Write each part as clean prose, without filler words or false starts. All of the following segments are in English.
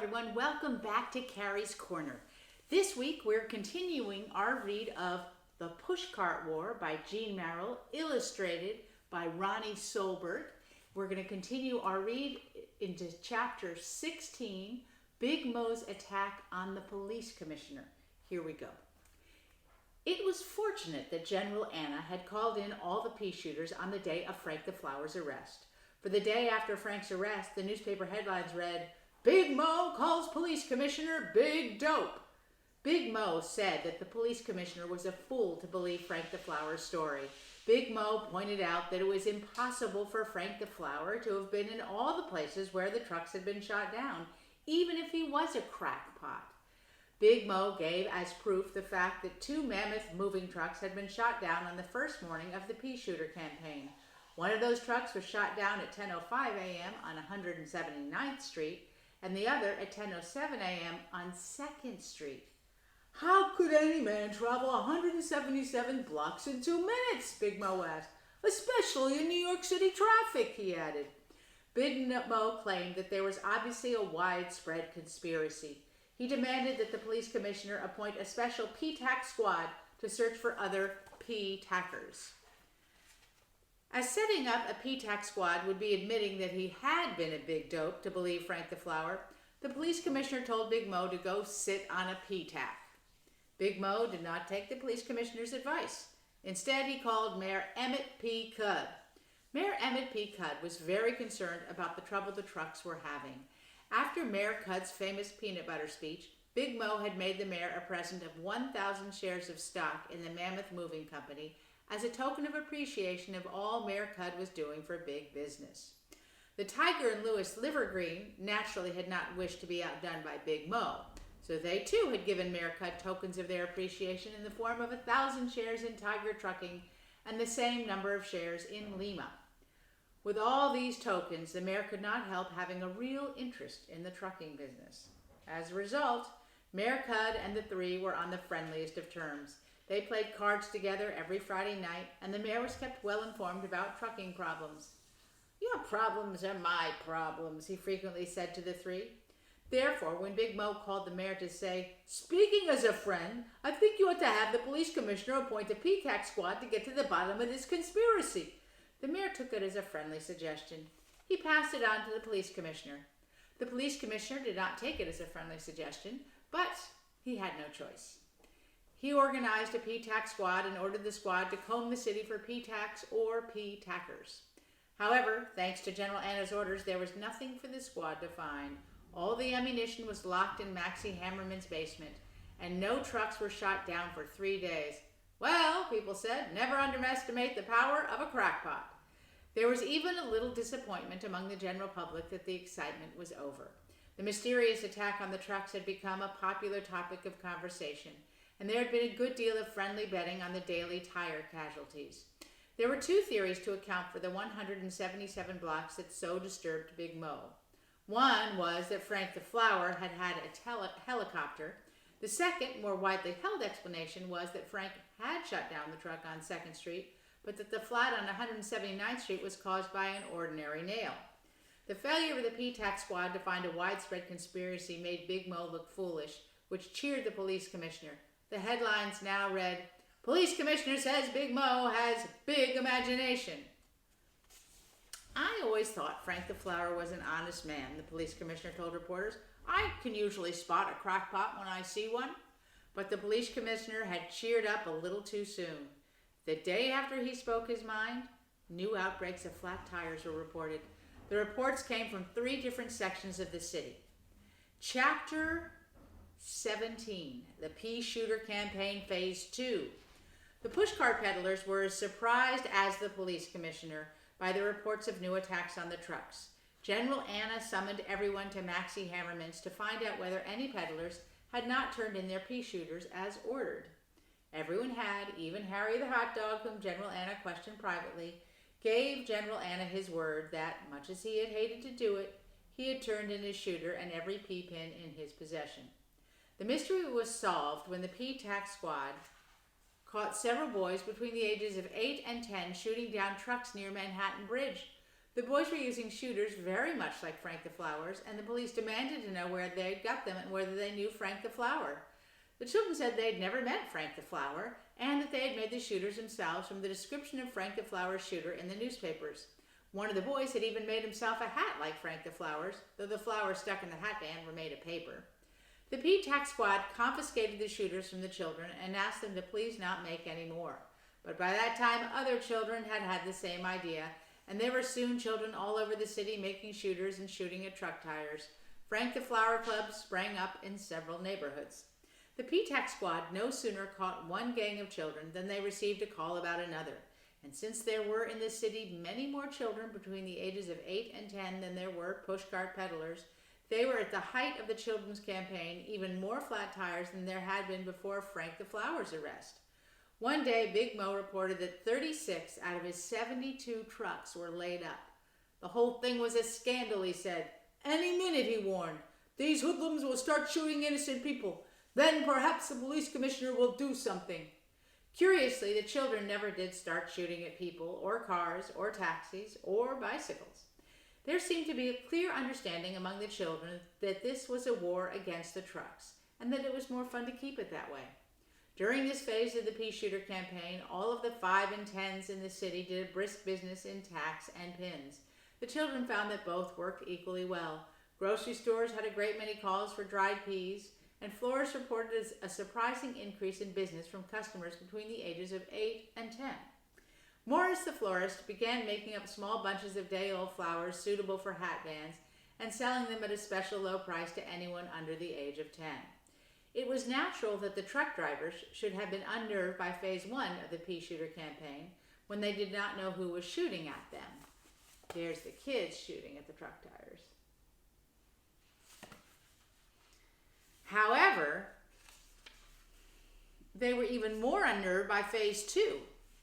everyone. Welcome back to Carrie's Corner. This week we're continuing our read of The Pushcart War by Jean Merrill, illustrated by Ronnie Solberg. We're going to continue our read into chapter 16, Big Mo's Attack on the Police Commissioner. Here we go. It was fortunate that General Anna had called in all the pea shooters on the day of Frank the Flower's arrest. For the day after Frank's arrest, the newspaper headlines read, "Big Mo calls police commissioner big dope." Big Mo said that the police commissioner was a fool to believe Frank the Flower's story. Big Mo pointed out that it was impossible for Frank the Flower to have been in all the places where the trucks had been shot down, even if he was a crackpot. Big Mo gave as proof the fact that 2 mammoth moving trucks had been shot down on the first morning of the pea shooter campaign. One of those trucks was shot down at 10:05 a.m. on 179th Street, and the other at 10:07 a.m. on 2nd Street. "How could any man travel 177 blocks in 2 minutes?" Big Mo asked. "Especially in New York City traffic," he added. Big Mo claimed that there was obviously a widespread conspiracy. He demanded that the police commissioner appoint a special PTAC Squad to search for other PTACers. As setting up a PTAC Squad would be admitting that he had been a big dope to believe Frank the Flower, the police commissioner told Big Mo to go sit on a PTAC. Big Mo did not take the police commissioner's advice. Instead, he called Mayor Emmett P. Cudd. Mayor Emmett P. Cudd was very concerned about the trouble the trucks were having. After Mayor Cudd's famous peanut butter speech, Big Mo had made the mayor a present of 1,000 shares of stock in the Mammoth Moving Company as a token of appreciation of all Mayor Cudd was doing for big business. The Tiger and Lewis Livergreen naturally had not wished to be outdone by Big Mo, so they too had given Mayor Cudd tokens of their appreciation in the form of 1,000 shares in Tiger Trucking and the same number of shares in Lima. With all these tokens, the mayor could not help having a real interest in the trucking business. As a result, Mayor Cudd and the three were on the friendliest of terms. They played cards together every Friday night, and the mayor was kept well informed about trucking problems. "Your problems are my problems," he frequently said to the three. Therefore, when Big Mo called the mayor to say, "Speaking as a friend, I think you ought to have the police commissioner appoint a PTAC Squad to get to the bottom of this conspiracy," the mayor took it as a friendly suggestion. He passed it on to the police commissioner. The police commissioner did not take it as a friendly suggestion, but he had no choice. He organized a PTAC Squad and ordered the squad to comb the city for PTACs or PTACers. However, thanks to General Anna's orders, there was nothing for the squad to find. All the ammunition was locked in Maxie Hammerman's basement, and no trucks were shot down for 3 days. "Well," people said, "never underestimate the power of a crackpot." There was even a little disappointment among the general public that the excitement was over. The mysterious attack on the trucks had become a popular topic of conversation, and there had been a good deal of friendly betting on the daily tire casualties. There were 2 theories to account for the 177 blocks that so disturbed Big Mo. One was that Frank the Flower had had a helicopter. The second, more widely held explanation was that Frank had shut down the truck on 2nd Street, but that the flat on 179th Street was caused by an ordinary nail. The failure of the PTAC Squad to find a widespread conspiracy made Big Mo look foolish, which cheered the police commissioner. The headlines now read, "Police Commissioner says Big Mo has big imagination." "I always thought Frank the Flower was an honest man," the police commissioner told reporters. "I can usually spot a crackpot when I see one." But the police commissioner had cheered up a little too soon. The day after he spoke his mind, new outbreaks of flat tires were reported. The reports came from 3 different sections of the city. Chapter 17, the Pea Shooter Campaign Phase 2. The pushcart peddlers were as surprised as the police commissioner by the reports of new attacks on the trucks. General Anna summoned everyone to Maxie Hammerman's to find out whether any peddlers had not turned in their pea shooters as ordered. Everyone had, even Harry the hot dog, whom General Anna questioned privately, gave General Anna his word that, much as he had hated to do it, he had turned in his shooter and every pea pin in his possession. The mystery was solved when the PTAC Squad caught several boys between the ages of 8 and 10 shooting down trucks near Manhattan Bridge. The boys were using shooters very much like Frank the Flowers, and the police demanded to know where they'd got them and whether they knew Frank the Flower. The children said they'd never met Frank the Flower, and that they had made the shooters themselves from the description of Frank the Flower's shooter in the newspapers. One of the boys had even made himself a hat like Frank the Flower's, though the flowers stuck in the hatband were made of paper. The PTAC Squad confiscated the shooters from the children and asked them to please not make any more. But by that time, other children had had the same idea, and there were soon children all over the city making shooters and shooting at truck tires. Frank the Flower Club sprang up in several neighborhoods. The PTAC Squad no sooner caught one gang of children than they received a call about another. And since there were in the city many more children between the ages of 8 and 10 than there were pushcart peddlers, they were at the height of the children's campaign, even more flat tires than there had been before Frank the Flower's arrest. One day, Big Mo reported that 36 out of his 72 trucks were laid up. The whole thing was a scandal, he said. Any minute, he warned, these hoodlums will start shooting innocent people. Then perhaps the police commissioner will do something. Curiously, the children never did start shooting at people or cars or taxis or bicycles. There seemed to be a clear understanding among the children that this was a war against the trucks and that it was more fun to keep it that way. During this phase of the pea shooter campaign, all of the 5 and 10s in the city did a brisk business in tacks and pins. The children found that both worked equally well. Grocery stores had a great many calls for dried peas, and florists reported a surprising increase in business from customers between the ages of 8 and 10. Morris the florist began making up small bunches of day-old flowers suitable for hat bands and selling them at a special low price to anyone under the age of 10. It was natural that the truck drivers should have been unnerved by phase 1 of the pea shooter campaign when they did not know who was shooting at them. There's the kids shooting at the truck tires. However, they were even more unnerved by phase 2,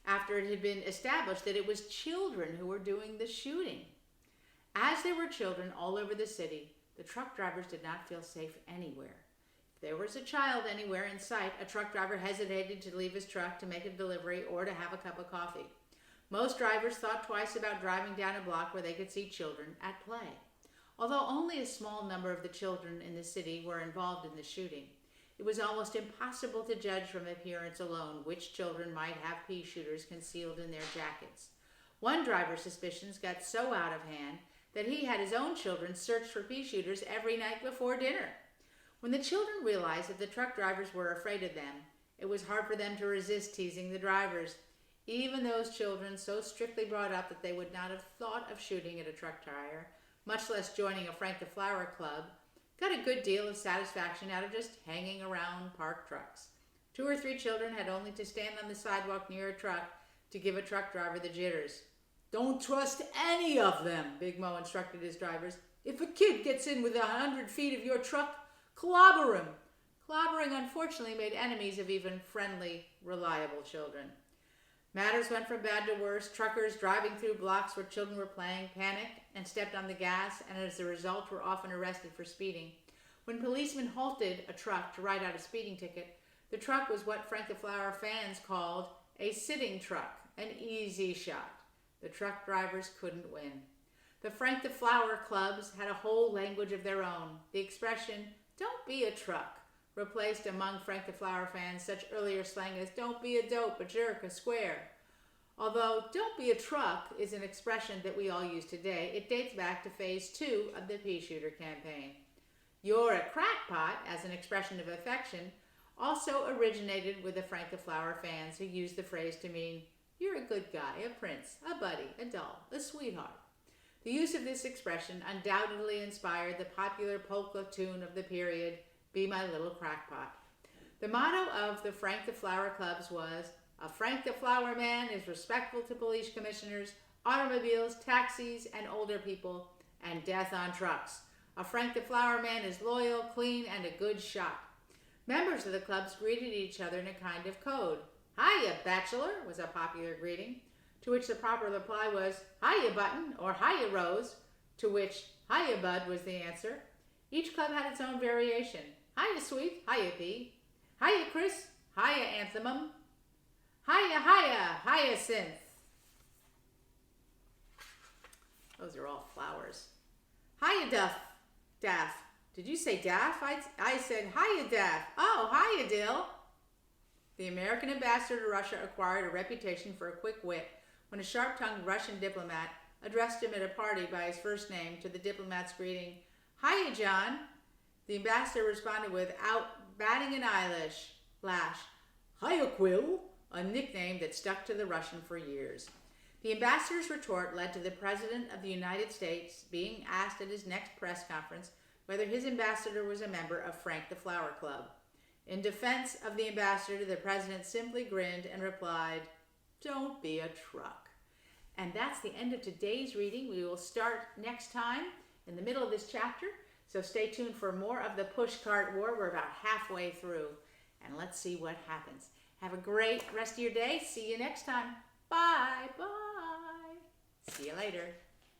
after it had been established that it was children who were doing the shooting. As there were children all over the city, the truck drivers did not feel safe anywhere. If there was a child anywhere in sight, a truck driver hesitated to leave his truck to make a delivery or to have a cup of coffee. Most drivers thought twice about driving down a block where they could see children at play. Although only a small number of the children in the city were involved in the shooting, it was almost impossible to judge from appearance alone which children might have pea shooters concealed in their jackets. One driver's suspicions got so out of hand that he had his own children search for pea shooters every night before dinner. When the children realized that the truck drivers were afraid of them, it was hard for them to resist teasing the drivers. Even those children so strictly brought up that they would not have thought of shooting at a truck tire, much less joining a Frank the Flower Club, got a good deal of satisfaction out of just hanging around parked trucks. 2 or 3 children had only to stand on the sidewalk near a truck to give a truck driver the jitters. Don't trust any of them, Big Mo instructed his drivers. If a kid gets in within 100 feet of your truck, clobber him. Clobbering unfortunately made enemies of even friendly, reliable children. Matters went from bad to worse. Truckers driving through blocks where children were playing panicked and stepped on the gas, and as a result were often arrested for speeding. When policemen halted a truck to write out a speeding ticket, the truck was what Frank the Flower fans called a sitting truck, an easy shot. The truck drivers couldn't win. The Frank the Flower clubs had a whole language of their own. The expression, "Don't be a truck," replaced among Frank the Flower fans such earlier slang as "don't be a dope, a jerk, a square." Although "don't be a truck" is an expression that we all use today, it dates back to phase 2 of the pea shooter campaign. "You're a crackpot," as an expression of affection, also originated with the Frank the Flower fans who used the phrase to mean you're a good guy, a prince, a buddy, a doll, a sweetheart. The use of this expression undoubtedly inspired the popular polka tune of the period, "Be My Little Crackpot." The motto of the Frank the Flower clubs was, "A Frank the Flower man is respectful to police commissioners, automobiles, taxis, and older people, and death on trucks. A Frank the Flower man is loyal, clean, and a good shot." Members of the clubs greeted each other in a kind of code. "Hiya, bachelor," was a popular greeting, to which the proper reply was, "Hiya, button," or "Hiya, Rose," to which "Hiya, bud" was the answer. Each club had its own variation. "Hiya, sweet," "Hiya, pea," "Hiya, Chris," "Hiya, anthemum," "Hiya, hiya, hyacinth." Those are all flowers. Hiya, Daff. Did you say Daff? I said hiya, Daff. Oh, hiya, Dill. The American ambassador to Russia acquired a reputation for a quick wit when a sharp-tongued Russian diplomat addressed him at a party by his first name to the diplomat's greeting, "Hiya, John." The ambassador responded without batting an eyelash, "Hiya, Quill," a nickname that stuck to the Russian for years. The ambassador's retort led to the President of the United States being asked at his next press conference whether his ambassador was a member of Frank the Flower Club. In defense of the ambassador, the President simply grinned and replied, "Don't be a truck." And that's the end of today's reading. We will start next time in the middle of this chapter. So stay tuned for more of the Pushcart War. We're about halfway through. And let's see what happens. Have a great rest of your day. See you next time. Bye. Bye. See you later.